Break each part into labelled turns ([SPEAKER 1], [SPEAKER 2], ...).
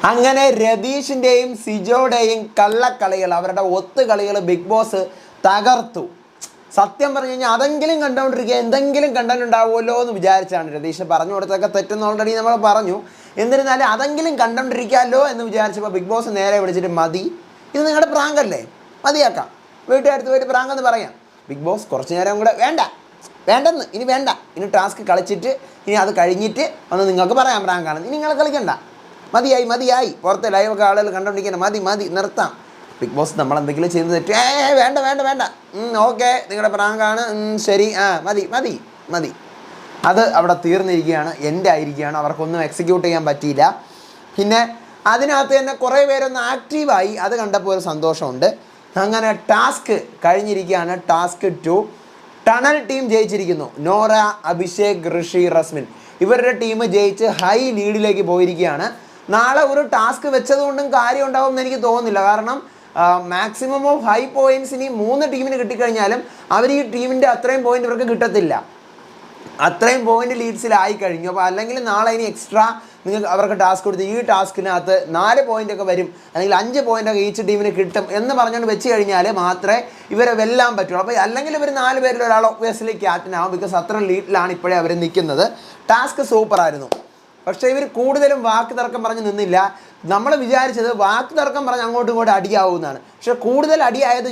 [SPEAKER 1] അങ്ങനെ രതീഷിൻ്റെയും സിജോയുടെയും കള്ളക്കളികൾ, അവരുടെ ഒത്തുകളികൾ big boss തകർത്തു. സത്യം പറഞ്ഞു കഴിഞ്ഞാൽ അതെങ്കിലും കണ്ടുകൊണ്ടിരിക്കുക, എന്തെങ്കിലും കണ്ടന്റ് ഉണ്ടാവുമല്ലോ എന്ന് വിചാരിച്ചാണ്. രതീഷ് പറഞ്ഞു കൊടുത്തൊക്കെ തെറ്റെന്ന് ഓൾറെഡി നമ്മൾ പറഞ്ഞു. എന്നിരുന്നാലും അതെങ്കിലും കണ്ടുകൊണ്ടിരിക്കാമല്ലോ എന്ന് വിചാരിച്ചപ്പോൾ ബിഗ് ബോസ് നേരെ വിളിച്ചിട്ട് മതി, ഇത് നിങ്ങളുടെ പ്രാങ്കല്ലേ, മതിയാക്കാം, വീട്ടുകാരത്ത് പോയിട്ട് പ്രാങ്കെന്ന് പറയാം. ബിഗ് ബോസ് കുറച്ച് നേരം കൂടെ വേണ്ടെന്ന്, ഇനി വേണ്ട, ഇനി ടാസ്ക് കളിച്ചിട്ട് ഇനി അത് കഴിഞ്ഞിട്ട് ഒന്ന് നിങ്ങൾക്ക് പറയാം പ്രാങ്കാണെന്ന്, ഇനി നിങ്ങൾ കളിക്കണ്ട, മതിയായി, പുറത്തെ ലൈവൊക്കെ ആളുകൾ കണ്ടുകൊണ്ടിരിക്കണം, മതി നിർത്താം. ബിഗ് ബോസ് നമ്മളെന്തെങ്കിലും ചെയ്യുന്നത് തെറ്റ്, വേണ്ട, ഓക്കെ നിങ്ങളുടെ പ്രാങ്കാണ്, ശരി, മതി. അത് അവിടെ തീർന്നിരിക്കുകയാണ്, എൻ്റെ ആയിരിക്കുകയാണ്. അവർക്കൊന്നും എക്സിക്യൂട്ട് ചെയ്യാൻ പറ്റിയില്ല. പിന്നെ അതിനകത്ത് തന്നെ കുറേ പേരൊന്ന് ആക്റ്റീവായി, അത് കണ്ടപ്പോൾ ഒരു സന്തോഷമുണ്ട്. അങ്ങനെ ടാസ്ക് കഴിഞ്ഞിരിക്കുകയാണ്. ടാസ്ക് 2 ടണൽ ടീം ജയിച്ചിരിക്കുന്നു. നോറ, അഭിഷേക്, ഋഷി, റസ്മിൻ ഇവരുടെ ടീം ജയിച്ച് ഹൈ ലീഡിലേക്ക് പോയിരിക്കുകയാണ്. നാളെ ഒരു ടാസ്ക് വെച്ചതുകൊണ്ടും കാര്യം ഉണ്ടാവും എന്ന് എനിക്ക് തോന്നുന്നില്ല. കാരണം മാക്സിമം ഓഫ് ഹൈ പോയിൻറ്റ്സ് ഇനി 3 ടീമിന് കിട്ടിക്കഴിഞ്ഞാലും അവർ ഈ ടീമിൻ്റെ അത്രയും പോയിൻ്റ് ഇവർക്ക് കിട്ടത്തില്ല. അത്രയും പോയിൻ്റ് ലീഡ്സിലായി കഴിഞ്ഞു. അപ്പോൾ അല്ലെങ്കിൽ നാളെ ഇനി എക്സ്ട്രാ നിങ്ങൾക്ക് അവർക്ക് ടാസ്ക് കൊടുത്ത് ഈ ടാസ്കിനകത്ത് 4 പോയിൻ്റൊക്കെ വരും, അല്ലെങ്കിൽ 5 പോയിൻ്റൊക്കെ ഈച്ച് ടീമിന് കിട്ടും എന്ന് പറഞ്ഞുകൊണ്ട് വെച്ച് കഴിഞ്ഞാൽ മാത്രമേ ഇവരെ വെല്ലാൻ പറ്റുള്ളൂ. അപ്പോൾ അല്ലെങ്കിൽ ഇവർ 4 പേരിൽ ഒരാൾ ഒബ്വിയസ്ലി ക്യാപ്റ്റനാകും. ബിക്കോസ് അത്ര ലീഡിലാണ് ഇപ്പോഴേ അവർ നിൽക്കുന്നത്. ടാസ്ക് സൂപ്പറായിരുന്നു. പക്ഷേ ഇവർ കൂടുതലും വാക്ക് തർക്കം പറഞ്ഞ് നിന്നില്ല. നമ്മൾ വിചാരിച്ചത് വാക്ക് തർക്കം പറഞ്ഞ് അങ്ങോട്ടും ഇങ്ങോട്ടും അടിയാവുന്നതാണ്. പക്ഷേ കൂടുതൽ അടിയായത്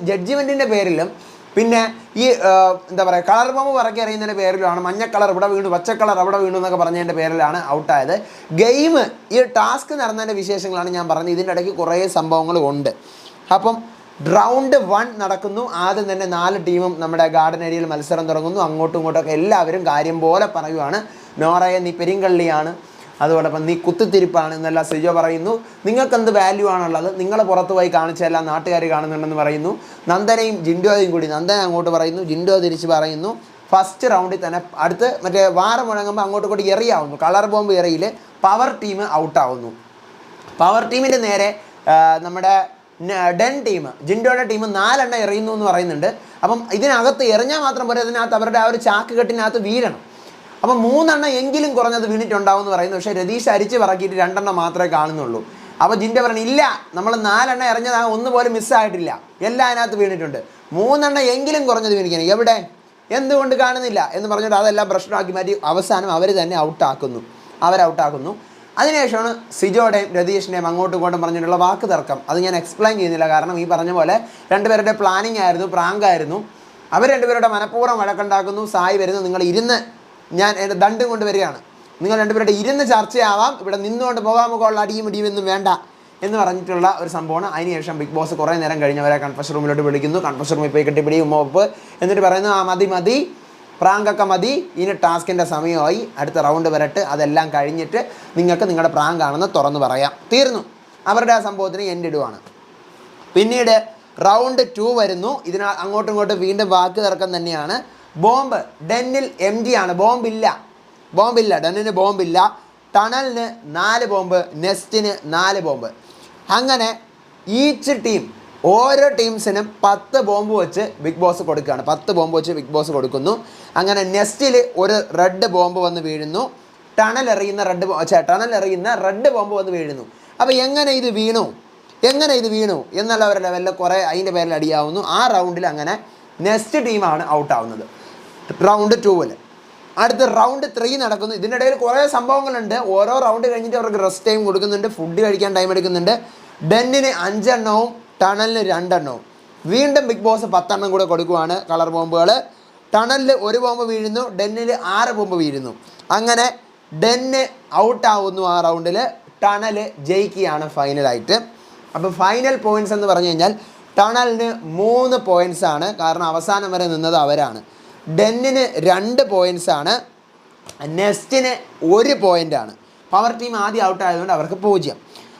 [SPEAKER 1] ജഡ്ജ്മെൻറ്റിൻ്റെ പേരിലും പിന്നെ ഈ എന്താ പറയുക കളർ ബോംബ് പറക്കി അറിയുന്നതിൻ്റെ പേരിലാണ്. മഞ്ഞ കളർ ഇവിടെ വീണു, പച്ച കളർ അവിടെ വീണു എന്നൊക്കെ പറഞ്ഞതിൻ്റെ പേരിലാണ് ഔട്ടായത്. ഗെയിം ഈ ടാസ്ക് നടന്നതിൻ്റെ വിശേഷങ്ങളാണ് ഞാൻ പറഞ്ഞത്. ഇതിൻ്റെ ഇടയ്ക്ക് കുറേ സംഭവങ്ങളും ഉണ്ട്. അപ്പം റൗണ്ട് 1 നടക്കുന്നു. ആദ്യം തന്നെ 4 ടീമും നമ്മുടെ ഗാർഡൻ ഏരിയയിൽ മത്സരം തുടങ്ങുന്നു. അങ്ങോട്ടും ഇങ്ങോട്ടൊക്കെ എല്ലാവരും കാര്യം പോലെ പറയുവാണ്. നോറയെ നീ പെരിങ്കള്ളിയാണ്, അതോടൊപ്പം നീ കുത്തിത്തിരിപ്പാണ് എന്നെല്ലാം സിജോ പറയുന്നു. നിങ്ങൾക്കെന്ത് വാല്യൂ ആണുള്ളത്, നിങ്ങൾ പുറത്ത് പോയി കാണിച്ചെല്ലാം നാട്ടുകാർ കാണുന്നുണ്ടെന്ന് പറയുന്നു. നന്ദനയും ജിൻഡോയും കൂടി, നന്ദന അങ്ങോട്ട് പറയുന്നു, ജിൻഡോ തിരിച്ച് പറയുന്നു. ഫസ്റ്റ് റൗണ്ടിൽ തന്നെ അടുത്ത് മറ്റേ വാറ മുഴങ്ങുമ്പോൾ അങ്ങോട്ടും ഇങ്ങോട്ട് എറിയാവുന്നു. കളർ ബോംബ് എറിയിൽ പവർ ടീം ഔട്ടാവുന്നു. പവർ ടീമിൻ്റെ നേരെ നമ്മുടെ ഡെൻ ടീം, ജിൻഡോയുടെ ടീം 4 എണ്ണം എറിയുന്നു എന്ന് പറയുന്നുണ്ട്. അപ്പം ഇതിനകത്ത് എറിഞ്ഞാൽ മാത്രം പോരെ, അതിനകത്ത് അവരുടെ ആ ഒരു ചാക്ക് കെട്ടിനകത്ത് വീഴണം. അപ്പം 3 എണ്ണം എങ്കിലും കുറഞ്ഞത് വീണിട്ടുണ്ടാവും എന്ന് പറയുന്നു. പക്ഷേ രതീഷ് അരിച്ച് പറക്കിയിട്ട് 2 എണ്ണം മാത്രമേ കാണുന്നുള്ളൂ. അപ്പോൾ ജിൻഡോ പറഞ്ഞു ഇല്ല, നമ്മൾ 4 എണ്ണം എറിഞ്ഞതാണ്, ഒന്നുപോലും മിസ്സായിട്ടില്ല, എല്ലാം അതിനകത്ത് വീണിട്ടുണ്ട്, 3 എണ്ണം എങ്കിലും കുറഞ്ഞത് വീണിക്കണം, എവിടെ എന്തുകൊണ്ട് കാണുന്നില്ല എന്ന് പറഞ്ഞിട്ട് അതെല്ലാം പ്രശ്നമാക്കി മാറ്റി അവസാനം അവർ തന്നെ ഔട്ടാക്കുന്നു. അതിനുശേഷമാണ് സിജോയുടെയും രതീഷിൻ്റെയും അങ്ങോട്ടും ഇങ്ങോട്ടും പറഞ്ഞിട്ടുള്ള വാക്ക് തർക്കം. അത് ഞാൻ എക്സ്പ്ലെയിൻ ചെയ്യുന്നില്ല, കാരണം ഈ പറഞ്ഞ പോലെ 2 പേരുടെ പ്ലാനിങ് ആയിരുന്നു, പ്രാങ്കായിരുന്നു. അവർ 2 പേരുടെ മനഃപൂർവ്വം വഴക്കുണ്ടാക്കുന്നു. സായി വരുന്നു, നിങ്ങൾ ഇരുന്ന്, ഞാൻ എൻ്റെ ദണ്ടും കൊണ്ട് വരികയാണ്, നിങ്ങൾ 2 പേരുടെ ഇരുന്ന് ചർച്ചയാവാം, ഇവിടെ നിന്നുകൊണ്ട് മുഖാമുഖമുള്ള അടിയും ഇടിയൊന്നും വേണ്ട എന്ന് പറഞ്ഞിട്ടുള്ള ഒരു സംഭവമാണ്. അതിനുശേഷം ബിഗ് ബോസ് കുറേ നേരം കഴിഞ്ഞവരെ കൺഫഷൻ റൂമിലോട്ട് വിളിക്കുന്നു. കൺഫഷൻ റൂമിൽ പോയി കെട്ടിപ്പിടി ഉമ്മപ്പ് എന്നിട്ട് പറയുന്നു മതി, പ്രാങ്കൊക്കെ മതി, ഇനി ടാസ്കിൻ്റെ സമയമായി, അടുത്ത റൗണ്ട് വരട്ടെ, അതെല്ലാം കഴിഞ്ഞിട്ട് നിങ്ങൾക്ക് നിങ്ങളുടെ പ്രാങ്കാണെന്ന് തുറന്ന് പറയാം. തീർന്നു. അവരുടെ ആ സംഭവത്തിന് എൻ്റെ ഇടുവാണ്. പിന്നീട് റൗണ്ട് 2 വരുന്നു. അങ്ങോട്ടും ഇങ്ങോട്ടും വീണ്ടും വാക്ക് തർക്കം തന്നെയാണ്. ബോംബ് ഡെന്നിൽ MG ആണ്, ബോംബില്ല, ഡെന്നിന് ബോംബില്ല. ടണലിന് 4 ബോംബ്, നെസ്റ്റിന് 4 ബോംബ്. അങ്ങനെ ഈച്ച് ടീം, ഓരോ ടീംസിനും 10 ബോംബ് വെച്ച് ബിഗ് ബോസ് കൊടുക്കുകയാണ്. 10 ബോംബ് വെച്ച് ബിഗ് ബോസ് കൊടുക്കുന്നു. അങ്ങനെ നെസ്റ്റിൽ ഒരു റെഡ് ബോംബ് വന്ന് വീഴുന്നു. ടണൽ എറിയുന്ന റെഡ് ബോംബ് വന്ന് വീഴുന്നു. അപ്പോൾ എങ്ങനെ ഇത് വീണു എന്നുള്ളവരുടെ ലെവലിൽ കുറേ അതിൻ്റെ പേരിൽ അടിയാവുന്നു. ആ റൗണ്ടിൽ അങ്ങനെ നെക്സ്റ്റ് ടീമാണ് ഔട്ടാവുന്നത് റൗണ്ട് 2-ൽ. അടുത്ത റൗണ്ട് 3 നടക്കുന്നു. ഇതിൻ്റെ ഇടയിൽ കുറേ സംഭവങ്ങളുണ്ട്. ഓരോ റൗണ്ട് കഴിഞ്ഞിട്ട് അവർക്ക് റെസ്റ്റ് ടൈം കൊടുക്കുന്നുണ്ട്, ഫുഡ് കഴിക്കാൻ ടൈം എടുക്കുന്നുണ്ട്. ഡെന്നിന് 5 എണ്ണവും ടണലിന് 2 എണ്ണവും. വീണ്ടും ബിഗ് ബോസ് 10 എണ്ണം കൂടെ കൊടുക്കുവാണ് കളർ ബോംബുകൾ. ടണലിൽ 1 ബോംബ് വീഴുന്നു, ഡെന്നിൽ 6 ബോംബ് വീഴുന്നു. അങ്ങനെ ഡെന്ന് ഔട്ടാവുന്നു ആ റൗണ്ടിൽ. ടണൽ ജയിക്കുകയാണ് ഫൈനലായിട്ട്. അപ്പോൾ ഫൈനൽ പോയിൻറ്റ്സ് എന്ന് പറഞ്ഞു കഴിഞ്ഞാൽ ടണലിന് 3 പോയിൻറ്റ്സാണ്, കാരണം അവസാനം വരെ നിന്നത് അവരാണ്. ഡെന്നിന് 2 പോയിൻറ്റ്സാണ്, നെസ്റ്റിന് 1 പോയിൻ്റാണ്. പവർ ടീം ആദ്യം ഔട്ടായതുകൊണ്ട് അവർക്ക് 0.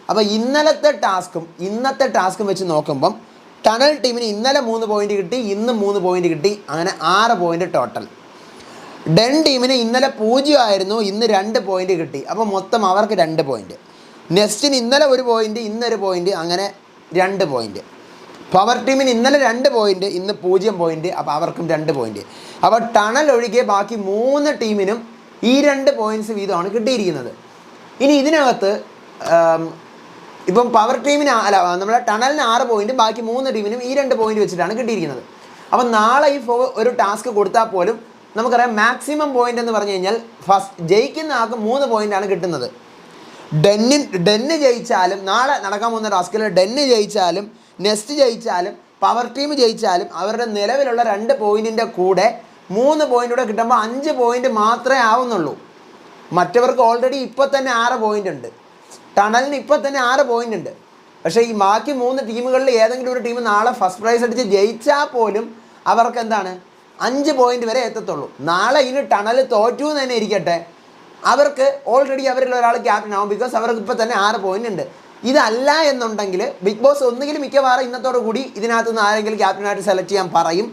[SPEAKER 1] അപ്പോൾ ഇന്നത്തെ ടാസ്കും വെച്ച് നോക്കുമ്പം ടണൽ ടീമിന് ഇന്നലെ 3 പോയിൻ്റ് കിട്ടി, ഇന്ന് 3 പോയിൻ്റ് കിട്ടി, അങ്ങനെ 6 പോയിൻ്റ് ടോട്ടൽ. ഡെൻ ടീമിന് ഇന്നലെ 0 ആയിരുന്നു, ഇന്ന് 2 പോയിൻ്റ് കിട്ടി, അപ്പോൾ മൊത്തം അവർക്ക് 2 പോയിൻ്റ്. നെക്സ്റ്റിന് ഇന്നലെ 1 പോയിൻ്റ്, ഇന്ന് 1 പോയിൻ്റ്, അങ്ങനെ 2 പോയിൻ്റ്. പവർ ടീമിന് ഇന്നലെ 2 പോയിൻ്റ്, ഇന്ന് 0 പോയിൻ്റ്, അപ്പോൾ അവർക്കും 2 പോയിൻ്റ്. അപ്പോൾ ടണൽ ഒഴികെ ബാക്കി 3 ടീമിനും ഈ 2 പോയിൻറ്റ്സ് വീതമാണ് കിട്ടിയിരിക്കുന്നത്. ഇനി ഇതിനകത്ത് ഇപ്പം പവർ ടീമിന് അല്ല നമ്മുടെ ടണലിന് 6 പോയിൻറ്റും ബാക്കി 3 ടീമിനും ഈ 2 പോയിൻറ്റ് വെച്ചിട്ടാണ് കിട്ടിയിരിക്കുന്നത്. അപ്പം നാളെ ഈ ഒരു ടാസ്ക് കൊടുത്താൽ പോലും നമുക്കറിയാം മാക്സിമം പോയിൻ്റ് എന്ന് പറഞ്ഞു കഴിഞ്ഞാൽ ഫസ്റ്റ് ജയിക്കുന്ന ആൾക്ക് 3 പോയിൻ്റാണ് കിട്ടുന്നത്. ഡെന്ന് ജയിച്ചാലും നാളെ നടക്കാൻ പോകുന്ന ടാസ്കിൽ ഡെന്ന് ജയിച്ചാലും നെസ്റ്റ് ജയിച്ചാലും പവർ ടീം ജയിച്ചാലും അവരുടെ നിലവിലുള്ള 2 പോയിൻറ്റിൻ്റെ കൂടെ 3 പോയിൻ്റ് കൂടെ കിട്ടുമ്പോൾ 5 പോയിൻ്റ് മാത്രമേ ആവുന്നുള്ളൂ. മറ്റവർക്ക് ഓൾറെഡി ഇപ്പോൾ തന്നെ 6 പോയിൻ്റ് ഉണ്ട്. ടണലിന് ഇപ്പോൾ തന്നെ 6 പോയിൻ്റ് ഉണ്ട്. പക്ഷേ ഈ ബാക്കി 3 ടീമുകളിൽ ഏതെങ്കിലും ഒരു ടീം നാളെ ഫസ്റ്റ് പ്രൈസ് അടിച്ച് ജയിച്ചാൽ പോലും അവർക്ക് എന്താണ് 5 പോയിൻ്റ് വരെ എത്തത്തുള്ളൂ. നാളെ ഇനി ടണൽ തോറ്റു എന്ന് തന്നെ ഇരിക്കട്ടെ, അവർക്ക് ഓൾറെഡി അവരിൽ ഒരാൾ ക്യാപ്റ്റൻ ആവും. ബിക്കോസ് അവർക്ക് ഇപ്പോൾ തന്നെ 6 പോയിൻ്റ് ഉണ്ട്. ഇതല്ല എന്നുണ്ടെങ്കിൽ ബിഗ് ബോസ് ഒന്നുകിലും മിക്കവാറും ഇന്നത്തോടു കൂടി ഇതിനകത്ത് നിന്ന് ആരെങ്കിലും ക്യാപ്റ്റനായിട്ട് സെലക്ട് ചെയ്യാൻ പറയും.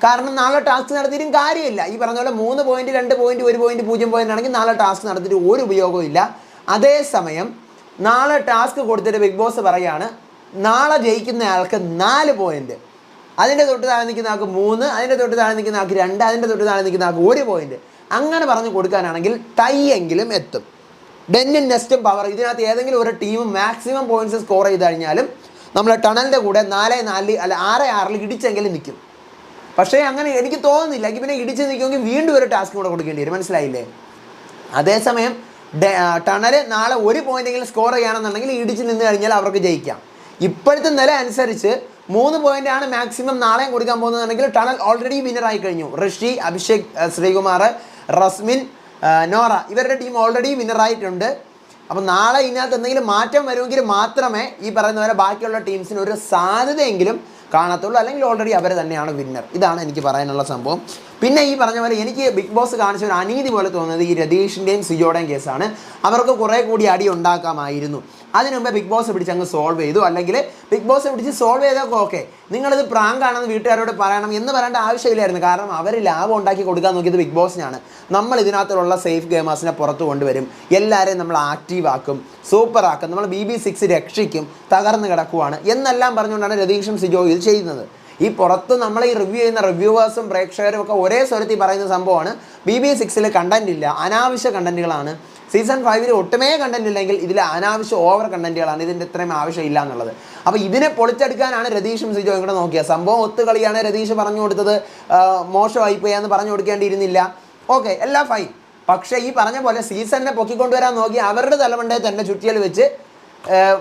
[SPEAKER 1] കാരണം നാളെ ടാസ്ക് നടത്തിയിട്ടും കാര്യമില്ല. ഈ പറഞ്ഞ പോലെ 3 പോയിൻറ്റ് 2 പോയിൻറ്റ് 1 പോയിൻറ്റ് 0 പോയിൻ്റ് ആണെങ്കിൽ നാളെ ടാസ്ക് നടത്തിയിട്ട് ഒരു ഉപയോഗവും ഇല്ല. അതേസമയം നാളെ ടാസ്ക് കൊടുത്തിട്ട് ബിഗ് ബോസ് പറയാണ് നാളെ ജയിക്കുന്ന ആൾക്ക് 4 പോയിൻ്റ്, അതിൻ്റെ തൊട്ട് താഴെ നിൽക്കുന്ന ആൾക്ക് 3, അതിൻ്റെ തൊട്ട് താഴെ നിൽക്കുന്ന ആൾക്ക് 2, അതിൻ്റെ തൊട്ട് താഴെ നിൽക്കുന്ന ആൾക്ക് 1 പോയിൻ്റ്, അങ്ങനെ പറഞ്ഞു കൊടുക്കാനാണെങ്കിൽ ടൈ എങ്കിലും എത്തും. ഡെന്നും നെസ്റ്റും പവർ ഇതിനകത്ത് ഏതെങ്കിലും ഒരു ടീം മാക്സിമം പോയിൻറ്റ്സ് സ്കോർ ചെയ്ത് കഴിഞ്ഞാലും നമ്മളെ ടണലിൻ്റെ കൂടെ 4-4 അല്ല 6-6 ഇടിച്ചെങ്കിലും നിൽക്കും. പക്ഷേ അങ്ങനെ എനിക്ക് തോന്നുന്നില്ല. പിന്നെ ഇടിച്ച് നിൽക്കുമെങ്കിൽ വീണ്ടും ഒരു ടാസ്ക് കൂടെ കൊടുക്കേണ്ടി വരും. മനസ്സിലായില്ലേ? അതേസമയം ടണൽ നാളെ 1 പോയിൻ്റെങ്കിലും സ്കോർ ചെയ്യുകയാണെന്നുണ്ടെങ്കിൽ ഇടിച്ച് നിന്ന് കഴിഞ്ഞാൽ അവർക്ക് ജയിക്കാം. ഇപ്പോഴത്തെ നില അനുസരിച്ച് 3 പോയിൻ്റാണ് മാക്സിമം നാളെയും കൊടുക്കാൻ പോകുന്നതെങ്കിൽ ടണൽ ഓൾറെഡി വിന്നറായി കഴിഞ്ഞു. ഋഷി, അഭിഷേക്, ശ്രീകുമാർ, റസ്മിൻ, നോറ ഇവരുടെ ടീം ഓൾറെഡി വിന്നറായിട്ടുണ്ട്. അപ്പം നാളെ ഇതിനകത്ത് എന്തെങ്കിലും മാറ്റം വരുമെങ്കിൽ മാത്രമേ ഈ പറയുന്ന പോലെ ബാക്കിയുള്ള ടീംസിന് ഒരു സാധ്യതയെങ്കിലും കാണത്തുള്ളൂ. അല്ലെങ്കിൽ ഓൾറെഡി അവർ തന്നെയാണ് വിന്നർ. ഇതാണ് എനിക്ക് പറയാനുള്ള സംഭവം. പിന്നെ ഈ പറഞ്ഞ പോലെ എനിക്ക് ബിഗ് ബോസ് കാണിച്ച ഒരു അനീതി പോലെ തോന്നുന്നത് ഈ രതീഷിൻ്റെയും സിജോയുടെയും കേസാണ്. അവർക്ക് കുറേ കൂടി അടി ഉണ്ടാക്കാമായിരുന്നു. അതിന് മുമ്പേ ബിഗ് ബോസ് പിടിച്ച് അങ്ങ് സോൾവ് ചെയ്തു. അല്ലെങ്കിൽ ബിഗ് ബോസ് പിടിച്ച് സോൾവ് ചെയ്തൊക്കെ ഓക്കെ, നിങ്ങളിത് പ്രാങ്കാണെന്ന് വീട്ടുകാരോട് പറയണം എന്ന് പറയേണ്ട ആവശ്യമില്ലായിരുന്നു. കാരണം അവർ ലാഭം ഉണ്ടാക്കി കൊടുക്കാൻ നോക്കിയത് ബിഗ് ബോസിനാണ്. നമ്മൾ ഇതിനകത്തുള്ള സേഫ് ഗെയിമേഴ്സിനെ പുറത്ത് കൊണ്ടുവരും, എല്ലാവരെയും നമ്മൾ ആക്റ്റീവ് ആക്കും, സൂപ്പർ ആക്കും, നമ്മൾ BB6 രക്ഷിക്കും, തകർന്ന് കിടക്കുവാണ് എന്നെല്ലാം പറഞ്ഞുകൊണ്ടാണ് രതീഷും സിജോയും ഇത് ചെയ്യുന്നത്. ഈ പുറത്ത് നമ്മൾ ഈ റിവ്യൂ ചെയ്യുന്ന റിവ്യൂവേഴ്സും പ്രേക്ഷകരും ഒക്കെ ഒരേ സ്വരത്തിൽ പറയുന്ന സംഭവമാണ് BB6 കണ്ടന്റ് ഇല്ല, അനാവശ്യ കണ്ടന്റുകളാണ്. സീസൺ 5 ഒട്ടുമേ കണ്ടന്റ് ഇല്ലെങ്കിൽ ഇതിൽ അനാവശ്യ ഓവർ കണ്ടന്റുകളാണ്, ഇതിൻ്റെ ഇത്രയും ആവശ്യമില്ല എന്നുള്ളത്. അപ്പോൾ ഇതിനെ പൊളിച്ചെടുക്കാനാണ് രതീഷും സിജോയും കൂടെ നോക്കിയത്. സംഭവം ഒത്തുകളിയാണ്. രതീഷ് പറഞ്ഞു കൊടുത്തത് മോശമായി പോയാന്ന് പറഞ്ഞു കൊടുക്കേണ്ടിയിരുന്നില്ല. ഓക്കെ, എല്ലാം ഫൈൻ. പക്ഷേ ഈ പറഞ്ഞ പോലെ സീസണിനെ പൊക്കിക്കൊണ്ടുവരാൻ നോക്കി അവരുടെ തലമണ്ടയെ തന്നെ ചുറ്റിയൽ വെച്ച്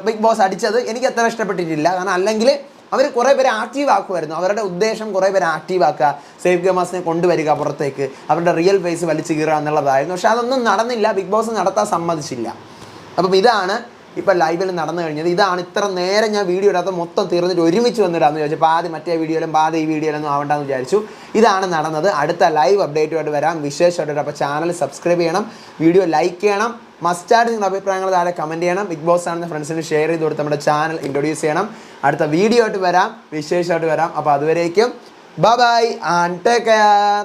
[SPEAKER 1] ബിഗ് ബോസ് അടിച്ചത് എനിക്ക് അത്ര ഇഷ്ടപ്പെട്ടിട്ടില്ല. കാരണം അല്ലെങ്കിൽ അവർ കുറേ പേരെ ആക്റ്റീവ് ആക്കുമായിരുന്നു. അവരുടെ ഉദ്ദേശം കുറേ പേരെ ആക്റ്റീവ് ആക്കുക, സേഫ് ഗെയിമേഴ്സിനെ കൊണ്ടുവരിക പുറത്തേക്ക്, അവരുടെ റിയൽ ഫേസ് വലിച്ചു കീറുക എന്നുള്ളതായിരുന്നു. പക്ഷെ അതൊന്നും നടന്നില്ല. ബിഗ് ബോസ് നടത്താൻ സമ്മതിച്ചില്ല. അപ്പം ഇതാണ് ഇപ്പോൾ ലൈവിൽ നടന്നു കഴിഞ്ഞത്. ഇതാണ് ഇത്ര നേരം ഞാൻ വീഡിയോ ഇടാത്ത മൊത്തം തീർന്നിട്ട് ഒരുമിച്ച് വന്നിടാമെന്ന് ചോദിച്ചു. പാതി മറ്റേ വീഡിയോയിലും പാതി ഈ വീഡിയോയിലൊന്നും ആവണ്ടെന്ന് വിചാരിച്ചു. ഇതാണ് നടന്നത്. അടുത്ത ലൈവ് അപ്ഡേറ്റുമായിട്ട് വരാം, വിശേഷമായിട്ട്. അപ്പോൾ ചാനൽ സബ്സ്ക്രൈബ് ചെയ്യണം, വീഡിയോ ലൈക്ക് ചെയ്യണം, മസ്റ്റായിട്ട് നിങ്ങളുടെ അഭിപ്രായങ്ങൾ താഴെ കമൻറ്റ് ചെയ്യണം. ബിഗ് ബോസ് ആണെന്ന് ഫ്രണ്ട്സിന് ഷെയർ ചെയ്ത് കൊടുത്ത് നമ്മുടെ ചാനൽ ഇൻട്രൊഡ്യൂസ് ചെയ്യണം. അടുത്ത വീഡിയോ ആയിട്ട് വരാം, വിശേഷമായിട്ട് വരാം. അപ്പോൾ അതുവരേക്കും bye bye and take care.